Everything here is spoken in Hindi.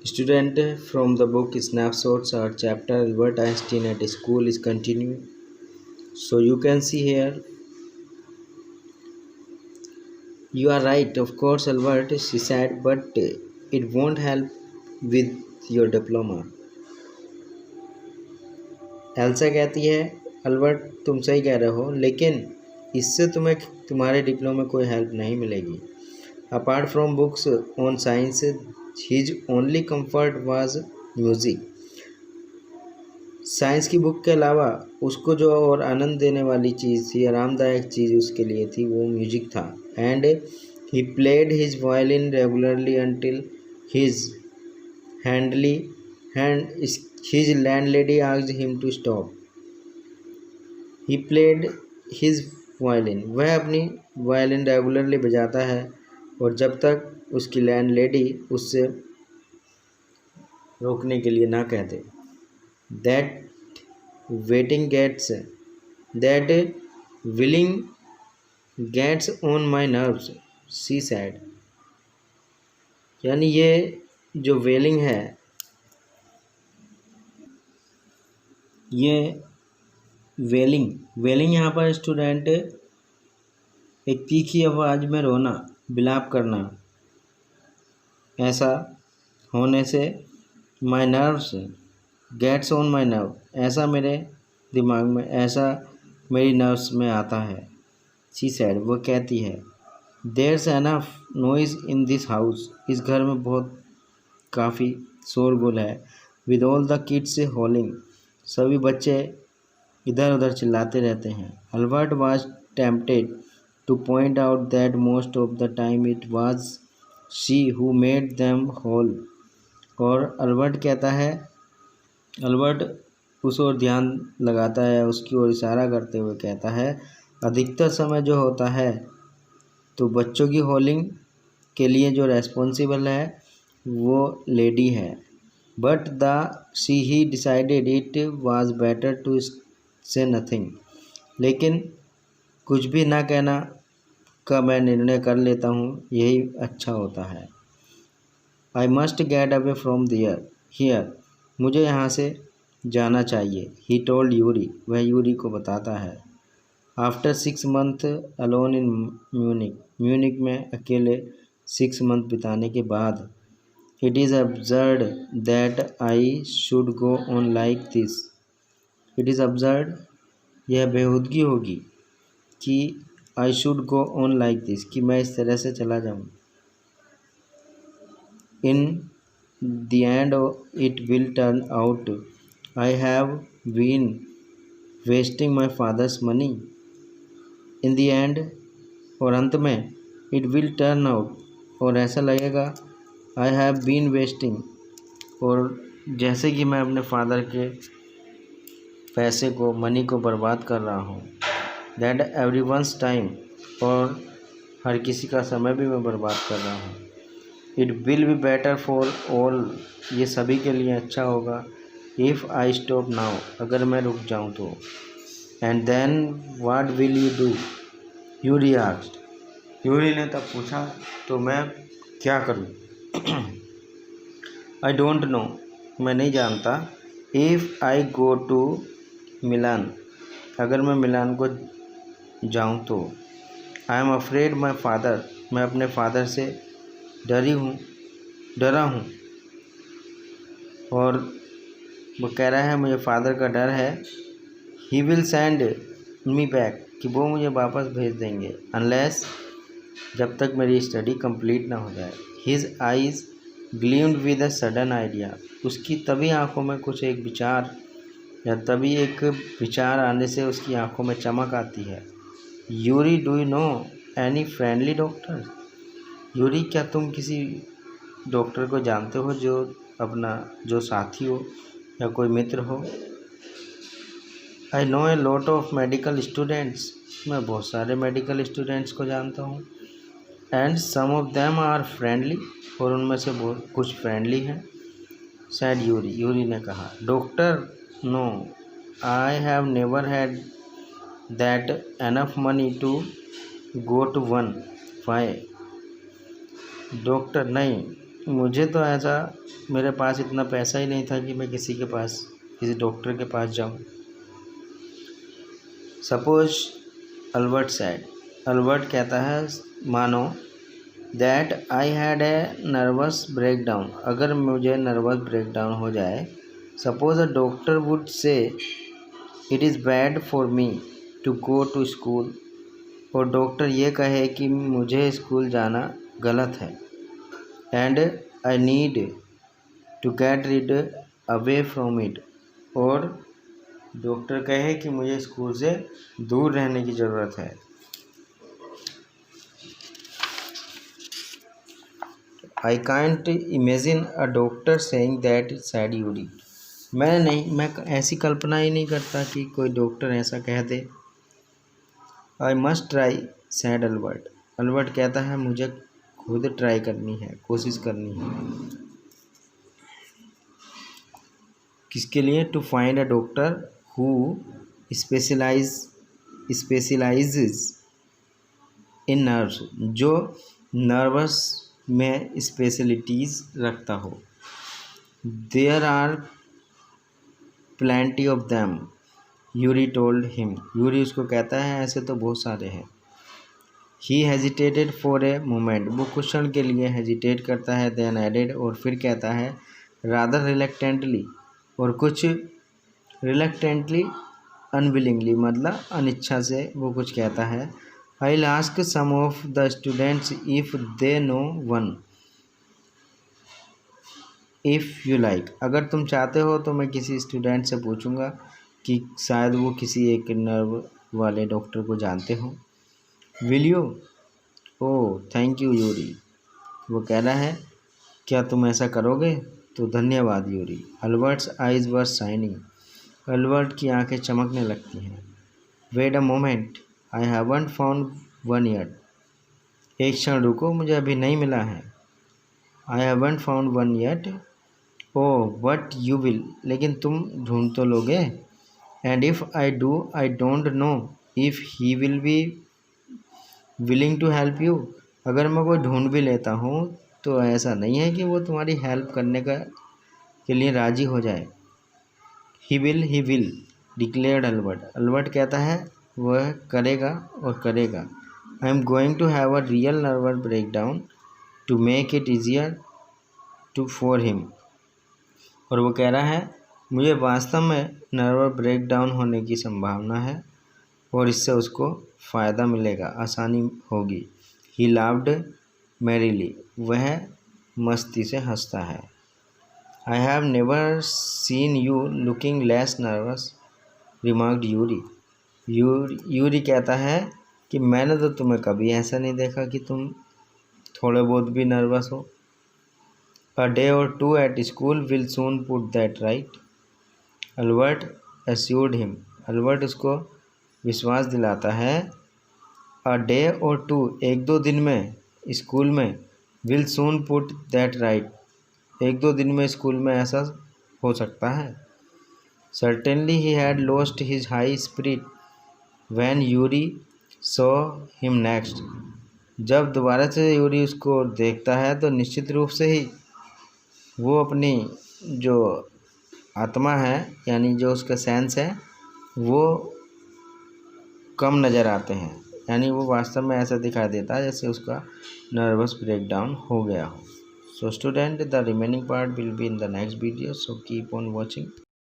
Student from the book Snapshots or chapter Albert Einstein at School is continuing. So you can see here, you are right, of course, Albert, she said, but it won't help with your diploma. Elsa कहती है, अल्बर्ट तुम सही कह रहे हो, लेकिन इससे तुम्हें तुम्हारे डिप्लोमा में कोई हेल्प नहीं मिलेगी. Apart from books on science, his only comfort was music. Science की बुक के अलावा उसको जो और आनंद देने वाली चीज़ थी, आरामदायक चीज़ उसके लिए थी, वो म्यूजिक था. And he played his violin regularly until his handily hand his landlady asked him to stop. He played his violin, वह अपनी वायलिन रेगुलरली बजाता है और जब तक उसकी लैंडलेडी उससे रोकने के लिए ना कहते. That waiting gets that willing gets on my nerves, she said. यानी ये जो वेलिंग है, ये वेलिंग यहाँ पर स्टूडेंट एक तीखी आवाज़ में रोना, विलाप करना, ऐसा होने से my nerves gets on my nerve, ऐसा मेरे दिमाग में, ऐसा मेरी नर्व्स में आता है. शी सैड, वो कहती है. There's enough noise in this house, इस घर में बहुत काफ़ी शोरगुल है. With all the kids howling, सभी बच्चे इधर उधर चिल्लाते रहते हैं. Albert was tempted to point out that most of the time it was she who made them howl. और अल्बर्ट कहता है, अल्बर्ट उस ओर ध्यान लगाता है, उसकी ओर इशारा करते हुए कहता है, अधिकतर समय जो होता है तो बच्चों की हॉलिंग के लिए जो रेस्पॉन्सिबल है वो लेडी है. But the she he decided it was better to say nothing, लेकिन कुछ भी ना कहना का मैं निर्णय कर लेता हूँ, यही अच्छा होता है. I must get away from here, मुझे यहाँ से जाना चाहिए. ही टोल्ड यूरी, वह यूरी को बताता है. After 6 months alone in Munich में अकेले 6 months बिताने के बाद, it is absurd that I should go on like this. It is absurd, यह बेहूदगी होगी कि I should go on like this, कि मैं इस तरह से चला जाऊँ. इन the and it will turn out I have been wasting my father's money. In the end, और अंत में, इट विल टर्न आउट, और ऐसा लगेगा, आई हैव बीन वेस्टिंग, और जैसे कि मैं अपने फादर के पैसे को, मनी को बर्बाद कर रहा हूँ. दैट एवरी वंस टाइम, और हर किसी का समय भी मैं बर्बाद कर रहा हूँ. It will be better for all, ये सभी के लिए अच्छा होगा. इफ़ आई स्टॉप नाउ, अगर मैं रुक जाऊँ तो. And then what will you do, Yuri asked. Yuri ने तब पूछा, तो मैं क्या करूँ. आई डोंट नो, मैं नहीं जानता. If I go to Milan, अगर मैं मिलान को जाऊँ तो. I am afraid my father, मैं अपने फादर से डरा हूँ. और वो कह रहा है, मुझे फादर का डर है. He will send me back, कि वो मुझे वापस भेज देंगे. अनलेस, जब तक मेरी स्टडी कंप्लीट ना हो जाए. His eyes gleamed with a sudden idea, उसकी तभी आंखों में कुछ एक विचार, या तभी एक विचार आने से उसकी आंखों में चमक आती है. Yuri, do you know any friendly doctor. Yuri, क्या तुम किसी डॉक्टर को जानते हो जो अपना जो साथी हो या कोई मित्र हो. I know a lot of medical students, मैं बहुत सारे मेडिकल स्टूडेंट्स को जानता हूँ. And some of them are friendly, और उनमें से बहुत कुछ फ्रेंडली हैं. सैड यूरी, यूरी ने कहा. Doctor, no, I have never had that enough money to go to one. Why. Doctor, नहीं, मुझे तो ऐसा, मेरे पास इतना पैसा ही नहीं था कि मैं किसी डॉक्टर के पास जाऊं। सपोज अल्बर्ट सैड, अल्बर्ट कहता है मानो that I had a nervous breakdown, अगर मुझे नर्वस ब्रेकडाउन हो जाए। Suppose a doctor would say it is bad for me to go to school, और डॉक्टर ये कहे कि मुझे स्कूल जाना गलत है। And I need to get rid away from it, और डॉक्टर कहे कि मुझे स्कूल से दूर रहने की ज़रूरत है। I can't imagine a doctor saying that, sad Yuri. मैं ऐसी कल्पना ही नहीं करता कि कोई डॉक्टर ऐसा कह दे। I must try, said Albert, Albert कहता है मुझे खुद ट्राई करनी है, कोशिश करनी है। किसके लिए? To find a doctor who specializes in nerves, जो नर्वस में स्पेशलिटीज़ रखता हो। There are plenty of them, Yuri told him, Yuri उसको कहता है ऐसे तो बहुत सारे हैं। He hesitated for a moment, वो कुछ क्षण के लिए हेजिटेट करता है। देन एडेड, और फिर कहता है रादर रिलेक्टेंटली, और कुछ रिलेक्टेंटली, अनविलिंगली मतलब अनिच्छा से वो कुछ कहता है। I will ask some of the students if they know one, if you like, अगर तुम चाहते हो तो मैं किसी स्टूडेंट से पूछूंगा कि शायद वो किसी एक नर्व वाले डॉक्टर को जानते हो। Will you? Oh thank you Yuri, वो कह रहा है क्या तुम ऐसा करोगे? तो धन्यवाद Yuri. Albert's eyes were shining, Albert की आंखें चमकने लगती हैं। Wait a moment, I haven't found one yet, एक क्षण रुको, मुझे अभी नहीं मिला है। I haven't found one yet, oh but you will, लेकिन तुम ढूंढ तो लोगे। And if I do, I don't know if he will be willing to help you, अगर मैं कोई ढूंढ भी लेता हूँ तो ऐसा नहीं है कि वो तुम्हारी हेल्प करने के लिए राज़ी हो जाए। He will declared Albert, Albert कहता है वह करेगा और करेगा। I am going to have a real nervous breakdown to make it easier to for him, और वो कह रहा है मुझे वास्तव में नर्वस ब्रेकडाउन होने की संभावना है और इससे उसको फ़ायदा मिलेगा, आसानी होगी। ही लाफ्ड मैरीली, वह मस्ती से हंसता है। आई have never seen you looking less nervous, remarked Yuri, Yuri कहता है कि मैंने तो तुम्हें कभी ऐसा नहीं देखा कि तुम थोड़े बहुत भी नर्वस हो। A day or two at school will soon put that right, Albert assured him, Albert उसको विश्वास दिलाता है। अ डे और टू, एक दो दिन में, स्कूल में, will soon put that right, एक दो दिन में स्कूल में ऐसा हो सकता है। Certainly he had lost his high spirit when Yuri saw him next, जब दोबारा से यूरी उसको देखता है तो निश्चित रूप से ही वो अपनी जो आत्मा है यानी जो उसका सेंस है वो कम नज़र आते हैं, यानी वो वास्तव में ऐसा दिखाई देता है जैसे उसका नर्वस ब्रेकडाउन हो गया हो। So student, the remaining part will be in the next video, so keep on watching.